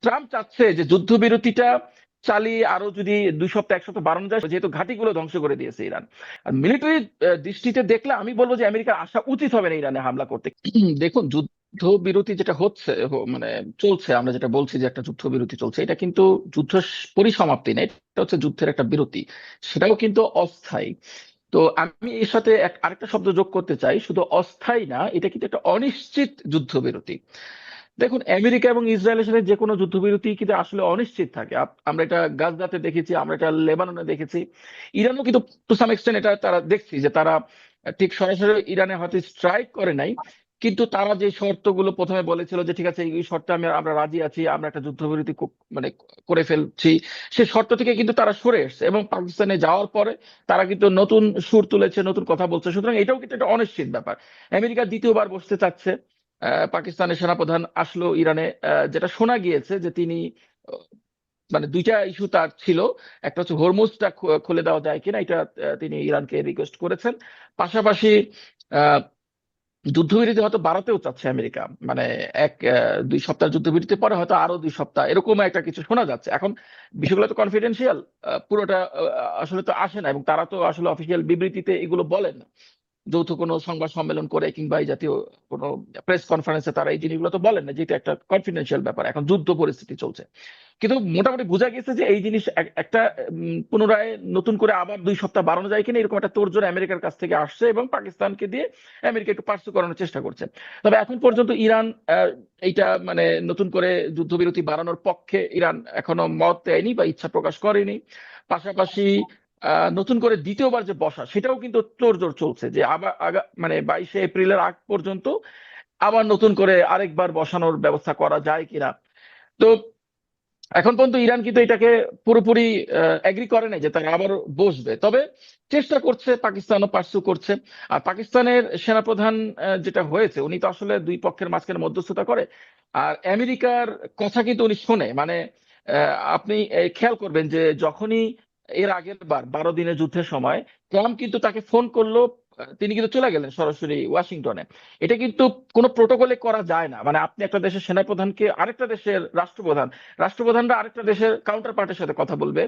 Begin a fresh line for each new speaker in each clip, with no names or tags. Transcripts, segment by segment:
Trump চাচ্ছে যে যুদ্ধবিরতিটা চালিয়ে আরো যদি 2 সপ্তাহ 1 সপ্তাহ বাড়ানো যায়, যেহেতু ঘাঁটিগুলো ধ্বংস করে দিয়েছে ইরান। আর মিলিটারি দৃষ্টিতে দেখলে আমি বলবো যে আমেরিকার আসা উচিত হবে না ইরানে হামলা করতে। দেখুন, যুদ্ধবিরতি যেটা হচ্ছে মানে চলছে, আমরা যেটা বলছি যে একটা যুদ্ধবিরতি চলছে, এটা কিন্তু যুদ্ধ পরিসমাপ্তি না, এটা হচ্ছে যুদ্ধের একটা বিরতি। সেটাও কিন্তু অস্থায়ী। তো আমি এর সাথে আরেকটা শব্দ যোগ করতে চাই, শুধু অস্থায়ী না, এটা কিন্তু একটা অনিশ্চিত যুদ্ধবিরতি। দেখুন, আমেরিকা এবং ইসরায়েলের সাথে যে কোনো যুদ্ধবিরতি কিন্তু আসলে অনিশ্চিত থাকে। আমরা এটা গাজাতে দেখেছি, আমরা এটা লেবাননে দেখেছি। ইরানও কিন্তু টু সাম এক্সটেন্ট এটা তারা দেখছি যে তারা ঠিক সরাসরি ইরানে হয়তো স্ট্রাইক করে নাই, কিন্তু তারা যে শর্তগুলো প্রথমে বলেছিল যে ঠিক আছে এই শর্তে আমরা রাজি আছি, আমরা একটা যুদ্ধবিরতি মানে করে ফেলছি, সেই শর্ত থেকে কিন্তু তারা সরে এসছে এবং পাকিস্তানে যাওয়ার পরে তারা কিন্তু নতুন সুর তুলেছে, নতুন কথা বলছে। সুতরাং এটাও কিন্তু একটা অনিশ্চিত ব্যাপার। আমেরিকা দ্বিতীয়বার বসতে চাচ্ছে। পাকিস্তানের সেনাপ্রধান আসলো ইরানে। যেটা শোনা গিয়েছে যে তিনি আহ, মানে দুইটা ইস্যু তার ছিল। একটা হচ্ছে হরমুজটা খুলে দেওয়া যায় কিনা, এটা তিনি ইরানকে রিকোয়েস্ট করেছেন। পাশাপাশি আহ, যুদ্ধবিরতি হয়তো বাড়াতেও চাচ্ছে আমেরিকা, মানে 2 সপ্তাহ যুদ্ধবিরতির পরে হয়তো আরো 2 সপ্তাহ, এরকম একটা কিছু শোনা যাচ্ছে। এখন বিষয়গুলো তো কনফিডেন্সিয়াল, পুরোটা আসলে তো আসে না, এবং তারা তো আসলে অফিসিয়াল বিবৃতিতে এগুলো বলেন না। যৌথ কোনো সংবাদ সম্মেলন করে কিংবা এই জাতীয় কোনো প্রেস কনফারেন্সে তারা এই জিনিসগুলো তো বলেন না, যেটা একটা কনফিডেন্সিয়াল ব্যাপার, এখন যুদ্ধ পরিস্থিতি চলছে। কিন্তু মোটামুটি বোঝা গেছে যে এই জিনিস একটা পুনরায় নতুন করে আবার 2 সপ্তাহ বাড়ানো যায় কিনা, এরকম একটা তোড়জোড় আমেরিকার কাছ থেকে আসছে এবং পাকিস্তানকে দিয়ে আমেরিকা একটু পার্সু করানোর চেষ্টা করছে। তবে এখন পর্যন্ত ইরান এইটা মানে নতুন করে যুদ্ধবিরতি বাড়ানোর পক্ষে ইরান এখনো মত দেয়নি বা ইচ্ছা প্রকাশ করেনি। পাশাপাশি নতুন করে দ্বিতীয়বার যে বসা, সেটাও কিন্তু তোড়জোড় চলছে যে আবার মানে 22শে এপ্রিলের আগ পর্যন্ত আবার নতুন করে আরেকবার বসানোর ব্যবস্থা করা যায় কিনা। তো এখন পর্যন্ত ইরান কিন্তু এটাকে পুরোপুরি এগ্রি করে নাই যে তারা আবার বসবে, তবে চেষ্টা করছে, পাকিস্তানও পার্সু করছে। আর পাকিস্তানের সেনাপ্রধান যেটা হয়েছে, উনি তো আসলে দুই পক্ষের মাঝখানে মধ্যস্থতা করে। আর আমেরিকার কথা কিন্তু উনি শোনে, মানে আপনি খেয়াল করবেন যে যখনই এর আগের বার 12 দিনের যুদ্ধের সময় ট্রাম্প কিন্তু তাকে ফোন করলো, তিনি কিন্তু চলে গেলেন সরাসরি ওয়াশিংটনে। এটা কিন্তু কোনো প্রোটোকলে করা যায় না, মানে আপনি একটা দেশের সেনাপ্রধানকে আরেকটা দেশের রাষ্ট্রপ্রধানরা আরেকটা দেশের কাউন্টার পার্টের সাথে কথা বলবে।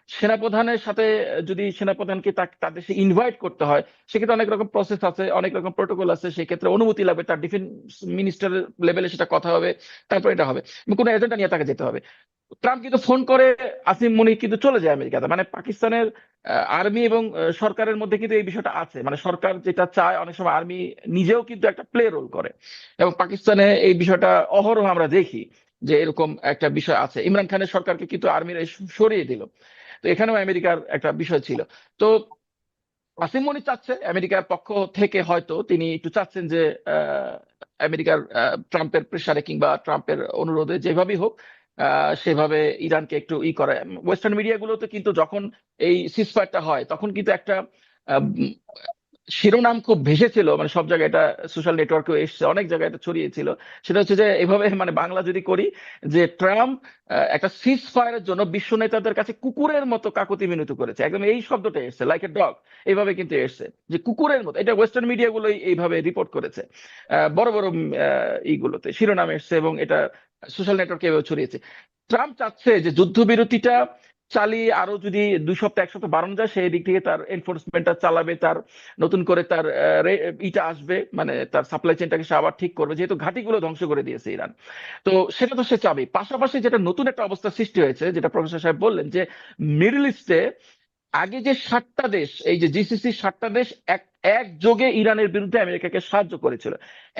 সেনাপ্রধানের সাথে যদি সেনাপ্রধানকে তার দেশে ইনভাইট করতে হয়, সেক্ষেত্রে অনেক রকম প্রসেস আছে, অনেক রকম প্রোটোকল আছে, সেক্ষেত্রে অনুমতি লাগবে, তার ডিফেন্স মিনিস্টার লেভেলে সেটা কথা হবে, তারপর এটা হবে, কোনো এজেন্ডা নিয়ে তাকে যেতে হবে। ট্রাম্প কিন্তু ফোন করে, আসিম মুনির কিন্তু চলে যায় আমেরিকাতে। মানে পাকিস্তানের আর্মি এবং সরকারের মধ্যে কিন্তু এই বিষয়টা আছে, মানে সরকার যেটা চায় অনেক সময় আর্মি নিজেও কিন্তু একটা প্লে রোল করে। এবং পাকিস্তানে এই বিষয়টা অহরহ আমরা দেখি যে এরকম একটা বিষয় আছে। ইমরান খানের সরকারকে কিন্তু আর্মিরা সরিয়ে দিল। তো এখানেও আমেরিকার একটা বিষয় ছিল। তো আসিম মনির চাচ্ছে আমেরিকার পক্ষ থেকে, হয়তো তিনি একটু চাচ্ছেন যে আহ, আমেরিকার ট্রাম্পের প্রেসারে কিংবা ট্রাম্পের অনুরোধে যেভাবেই হোক সেভাবে ইরানকে একটু করে। ওয়েস্টার্ন মিডিয়াগুলোতে কিন্তু যখন এই সিজফায়ারটা হয়, তখন কিন্তু একটা আহ, উম, শিরোনাম খুব ভেসেছিল, মানে সব জায়গায় এটা সোশ্যাল নেটওয়ার্কেও এসছে, অনেক জায়গায় এটা ছড়িয়েছিল। সেটা হচ্ছে যে এভাবে, মানে বাংলা যদি করি, যে ট্রাম্প একটা সিজ ফায়ারের জন্য বিশ্ব নেতাদের কাছে কুকুরের মতো কাকুতি মিনতি করেছে, একদম এই শব্দটা এসছে, লাইক এ ডগ, এইভাবে কিন্তু এসছে যে কুকুরের মতো। এটা ওয়েস্টার্ন মিডিয়া গুলোই এইভাবে রিপোর্ট করেছে, বড় বড় এইগুলোতে শিরোনাম এসছে, এবং এটা সোশ্যাল নেটওয়ার্কে এভাবে ছড়িয়েছে। ট্রাম্প চাচ্ছে যে যুদ্ধবিরতিটা চালিয়ে আরো যদি 2 সপ্তাহ 1 সপ্তাহ বাড়ানো যায়, সেই দিক থেকে তার এনফোর্সমেন্টটা চালাবে, তার নতুন করে তার ইটা আসবে, মানে তার সাপ্লাই চেনটাকে সে আবার ঠিক করবে, যেহেতু ঘাঁটিগুলো ধ্বংস করে দিয়েছে ইরান। তো সেটা তো সে চাবে। পাশাপাশি যেটা নতুন একটা অবস্থা সৃষ্টি হয়েছে, যেটা প্রফেসর সাহেব বললেন, যে মিডল ইস্টে আগে যে 7টা দেশ, এই যে জিসিসি 7টা দেশ একযোগে ইরানের বিরুদ্ধে আমেরিকাকে সাহায্য করেছিল,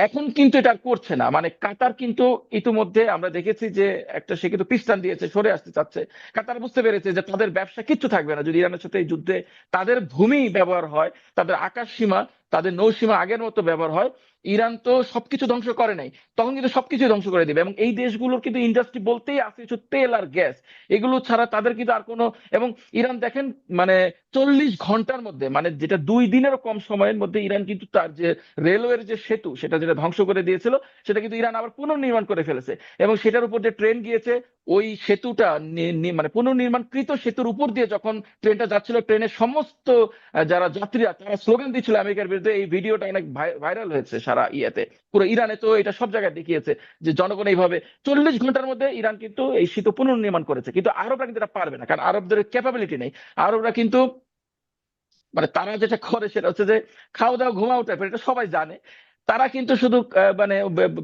এখন কিন্তু এটা আর করছে না। মানে কাতার কিন্তু ইতিমধ্যে আমরা দেখেছি যে সে কিন্তু পিস্তান দিয়েছে, সরে আসতে চাচ্ছে। কাতার বুঝতে পেরেছে যে তাদের ব্যবসা কিচ্ছু থাকবে না যদি ইরানের সাথে এই যুদ্ধে তাদের ভূমি ব্যবহার হয়, তাদের আকাশ সীমা, তাদের নৌসীমা আগের মতো ব্যবহার হয়। ইরান তো সবকিছু ধ্বংস করে নাই, তখন কিন্তু সবকিছু ধ্বংস করে দিবে। এবং এই দেশগুলোর কিন্তু ইন্ডাস্ট্রি বলতেই আছে কিছু তেল আর গ্যাস, এগুলো ছাড়া তাদের কিন্তু আর কোনো। এবং ইরান দেখেন, মানে 40 ঘন্টার মধ্যে, মানে যেটা 2 দিনেরও কম সময়ের মধ্যে ইরান কিন্তু তার যে রেলওয়ের যে সেতু, সেটা যেটা ধ্বংস করে দিয়েছিল সেটা কিন্তু ইরান আবার পুনর্নির্মাণ করে ফেলেছে, এবং সেটার উপর যে ট্রেন গিয়েছে ওই সেতুটা মানে পুনর্নির্মাণকৃত সেতুর উপর দিয়ে যখন ট্রেনটা যাচ্ছিল, ট্রেনের সমস্ত যারা যাত্রীরা তারা স্লোগান দিচ্ছিল আমেরিকার বিরুদ্ধে। এই ভিডিওটা অনেক ভাইরাল হয়েছে সারা ইয়েতে, পুরো ইরানে তো এটা সব জায়গায় দেখিয়েছে যে জনগণ এইভাবে 40 ঘন্টার মধ্যে ইরান কিন্তু এই সেতু পুনর্নির্মাণ করেছে। কিন্তু আরবরা কিন্তু এটা পারবে না, কারণ আরবদের ক্যাপাবিলিটি নেই। আরবরা কিন্তু মানে তারা যেটা করে সেটা হচ্ছে যে খাওয়া দাওয়া ঘুমাও টাইপের, এটা সবাই জানে। তারা কিন্তু শুধু মানে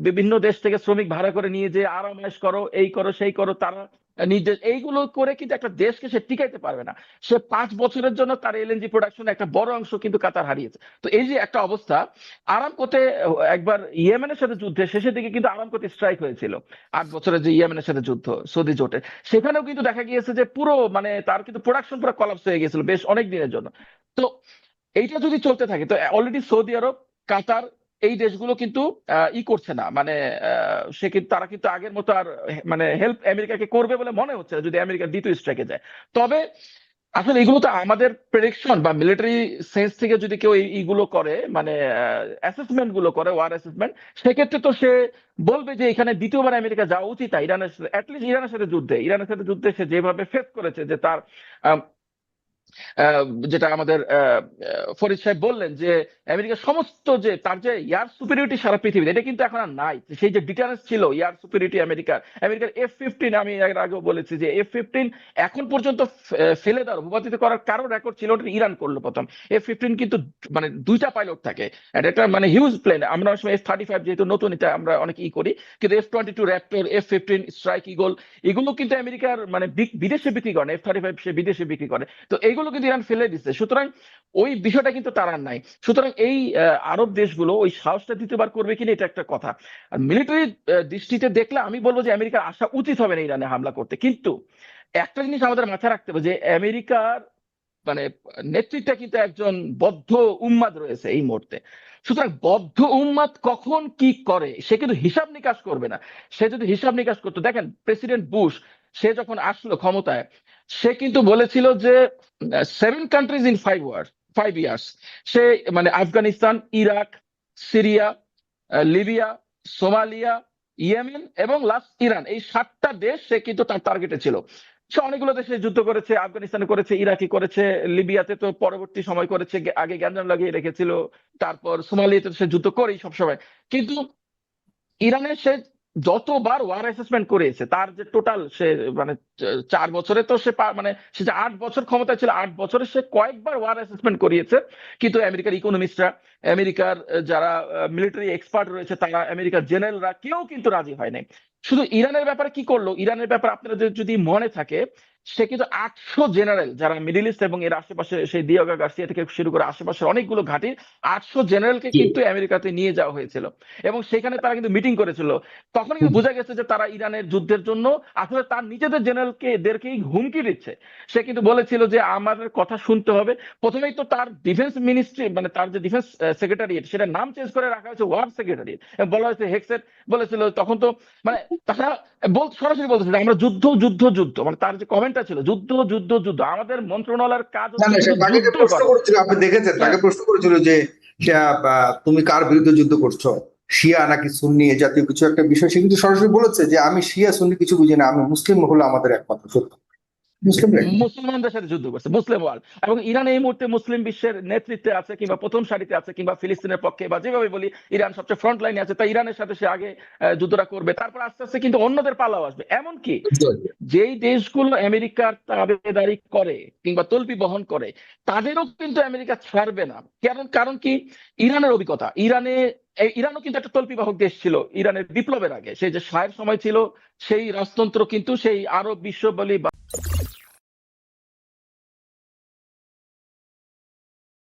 বিভিন্ন দেশ থেকে শ্রমিক ভাড়া করে নিয়ে যে আরামায়েশ করো, এই করো সেই করো, তারা নির্দেশ এইগুলো করে কিন্তু একটা দেশকে সে টিকাইতে পারবে না। সে 5 বছরের জন্য তার এলএনজি প্রোডাকশন একটা বড় অংশ কিন্তু কাতার হারিয়েছে। তো এই যে একটা অবস্থা, আরামকোতে একবার ইয়েমেনের সাথে যুদ্ধে শেষের দিকে কিন্তু আরামকোতে স্ট্রাইক হয়েছিল, 8 বছরের যে ইয়েমেনের সাথে যুদ্ধ সৌদি জোটে, সেখানেও কিন্তু দেখা গিয়েছে যে পুরো মানে তার কিন্তু প্রোডাকশন পুরো কলাপস হয়ে গিয়েছিল বেশ অনেক দিনের জন্য। তো এইটা যদি চলতে থাকে, তো অলরেডি সৌদি আরব, কাতার, এই দেশগুলো কিন্তু ই করছে না, মানে সে কিন্তু তারা কিন্তু আগের মতো আর মানে হেল্প আমেরিকাকে করবে বলে মনে হচ্ছে না যদি আমেরিকা দ্বিতীয় স্ট্রাইকে যায়। তবে আসলে এগুলো তো আমাদের প্রেডিকশন বা মিলিটারি সেন্স থেকে যদি কেউ এইগুলো করে, মানে অ্যাসেসমেন্ট গুলো করে, ওয়ার অ্যাসেসমেন্ট, সেক্ষেত্রে তো সে বলবে যে এখানে দ্বিতীয়বার আমেরিকা যাওয়া উচিত না। ইরানের অ্যাটলিস্ট ইরানের সাথে যুদ্ধে সে যেভাবে ফেস করেছে, যে তার আহ, যেটা আমাদের ফরিদ সাহেব বললেন যে আমেরিকার সমস্ত যে তার যে এয়ার সুপিরিয়রিটি সারা পৃথিবীতে, এটা কিন্তু এখন আর নাই। সেই যে ডিটারেন্স ছিল এয়ার সুপিরিয়রিটি আমেরিকার F-15, আমি এর আগেও বলেছি যে F-15 এখন পর্যন্ত ফেলে দেওয়ার, ভূপাতিত করার কারো রেকর্ড ছিল, ওটা ইরান করলো প্রথম। F-15 কিন্তু মানে 2টা পাইলট থাকে, এটা মানে হিউজ প্লেন। আমরা অনেক সময় F-35 যেহেতু নতুন, এটা আমরা অনেক করি, কিন্তু F-22 Raptor, F-15 strike eagle, এগুলো কিন্তু আমেরিকার মানে বিদেশে বিক্রি করে, F-35 সে বিদেশে বিক্রি করে। তো এইগুলো কিন্তু ইরান ফেলে দিচ্ছে, সুতরাং ওই বিষয়টা কিন্তু তার আর নাই। সুতরাং এই আরব দেশগুলো ওই সাহসটা দ্বিতীয়বার করবে কিনা এটা একটা কথা। আর মিলিটারি দৃষ্টিতে দেখলে আমি বলবো যে আমেরিকার আসা উচিত হবে না ইরানে হামলা করতে। কিন্তু একটা জিনিস আমাদের মাথায় রাখতে হবে যে আমেরিকার মানে নেতৃত্বে কিন্তু একজন বদ্ধ উন্মাদ রয়েছে এই মুহূর্তে। সুতরাং বদ্ধ উন্মাদ কখন কি করে সে কিন্তু হিসাব নিকাশ করবে না। সে যদি হিসাব নিকাশ করতো, দেখেন প্রেসিডেন্ট বুশ সে যখন আসলো ক্ষমতায়, সে কিন্তু বলেছিল যে 7 কান্ট্রিজ ইন 5 ইয়ার্স। সে মানে Afghanistan, Iraq, Syria, Libya, Somalia, Yemen এবং লাস্ট ইরান, এই 7টা দেশ সে কিন্তু তার টার্গেটে ছিল। সে অনেকগুলো দেশে যুদ্ধ করেছে, আফগানিস্তানে করেছে, ইরাকি করেছে, লিবিয়াতে তো পরবর্তী সময় করেছে, আগে গ্যাঞ্জাম লাগিয়ে রেখেছিল, তারপর সোমালিয়াতে সে যুদ্ধ করেই সবসময়। কিন্তু ইরানে সে যতবার ওয়ার অ্যাসেসমেন্ট করেছে, তার যে টোটাল সে মানে 4 বছরে তো সে মানে সে যে 8 বছর ক্ষমতায় ছিল, 8 বছরে সে কয়েকবার ওয়ার অ্যাসেসমেন্ট করিয়েছে। কিন্তু আমেরিকার ইকোনমিস্টরা, আমেরিকার যারা মিলিটারি এক্সপার্ট রয়েছে, তারা আমেরিকার জেনারেলরা কেউ কিন্তু রাজি হয় নাই। শুধু ইরানের ব্যাপারে কি করলো, ইরানের ব্যাপারে আপনাদের যদি মনে থাকে, সে কিন্তু 800 জেনারেল যারা মিডিল ইস্ট এবং এর আশেপাশে, সেই দিয়াগা গার্সিয়া থেকে শুরু করে আশেপাশের অনেকগুলো ঘাঁটির 800 জেনারেলকে কিন্তু আমেরিকাতে নিয়ে যাওয়া হয়েছিল, এবং সেখানে তারা কিন্তু মিটিং করেছিল। তখন কিন্তু বোঝা গেছে যে তারা ইরানের যুদ্ধের জন্য আসলে তার নিজেদের জেনারেলকে এদেরকেই হুমকি দিচ্ছে। সে কিন্তু বলেছিল যে আমাদের কথা শুনতে হবে। প্রথমেই তো তার ডিফেন্স মিনিস্ট্রি, মানে তার যে ডিফেন্স সেক্রেটারিয়েট, সেটা নাম চেঞ্জ করে রাখা হয়েছে ওয়ার সেক্রেটারিয়েট, বলা হয়েছে হেক্সেট বলেছিল। তখন তো মানে তারা সরাসরি বলতেছে যে আমরা যুদ্ধ যুদ্ধ যুদ্ধ, মানে তার যে কমেন্টটা ছিল যুদ্ধ যুদ্ধ যুদ্ধ, আমাদের মন্ত্রণালয়ের কাজ
না
হচ্ছে
না, সে
শুধু
তাকে যে
যুদ্ধ
প্রশ্ন
করা।
করেছিল, আপনি দেখেছেন, তাকে
হ্যাঁ,
প্রশ্ন করেছিল যে সে, তুমি কার বিরুদ্ধে যুদ্ধ করছো, শিয়া নাকি সুন্নি, এ জাতীয় কিছু একটা বিষয়। সে কিন্তু সরাসরি বলেছে যে আমি শিয়া সুন্নি কিছু বুঝি না, আমি মুসলিম হলো আমাদের একমাত্র সত্য, মুসলিমরাই।
মুসলমানদের সাথে যুদ্ধ করছে, মুসলিম ওয়ার্ল্ড। এবং ইরান এই মুহূর্তে মুসলিম বিশ্বের নেতৃত্বে আছে, কিংবা প্রথম সারিতে আছে, কিংবা ফিলিস্তিনের পক্ষে, বা যেভাবে বলি ইরান সবচেয়ে ফ্রন্ট লাইনে আছে, তাই ইরানের সাথে সে আগে যুদ্ধটা করবে, তারপর আস্তে আস্তে কিন্তু অন্যদের পালাও আসবে। এমনকি যেই দেশগুলো আমেরিকার তাবেদারি করে কিংবা তল্পি বহন করে, তাদেরও কিন্তু আমেরিকা ছাড়বে না। কারণ কারণ কি, ইরানের অভিজ্ঞতা, ইরানও কিন্তু একটা তল্পি বাহক দেশ ছিল ইরানের বিপ্লবের আগে। সেই যে শাহের সময় ছিল, সেই রাজতন্ত্র কিন্তু সেই আরব বিশ্ব বলি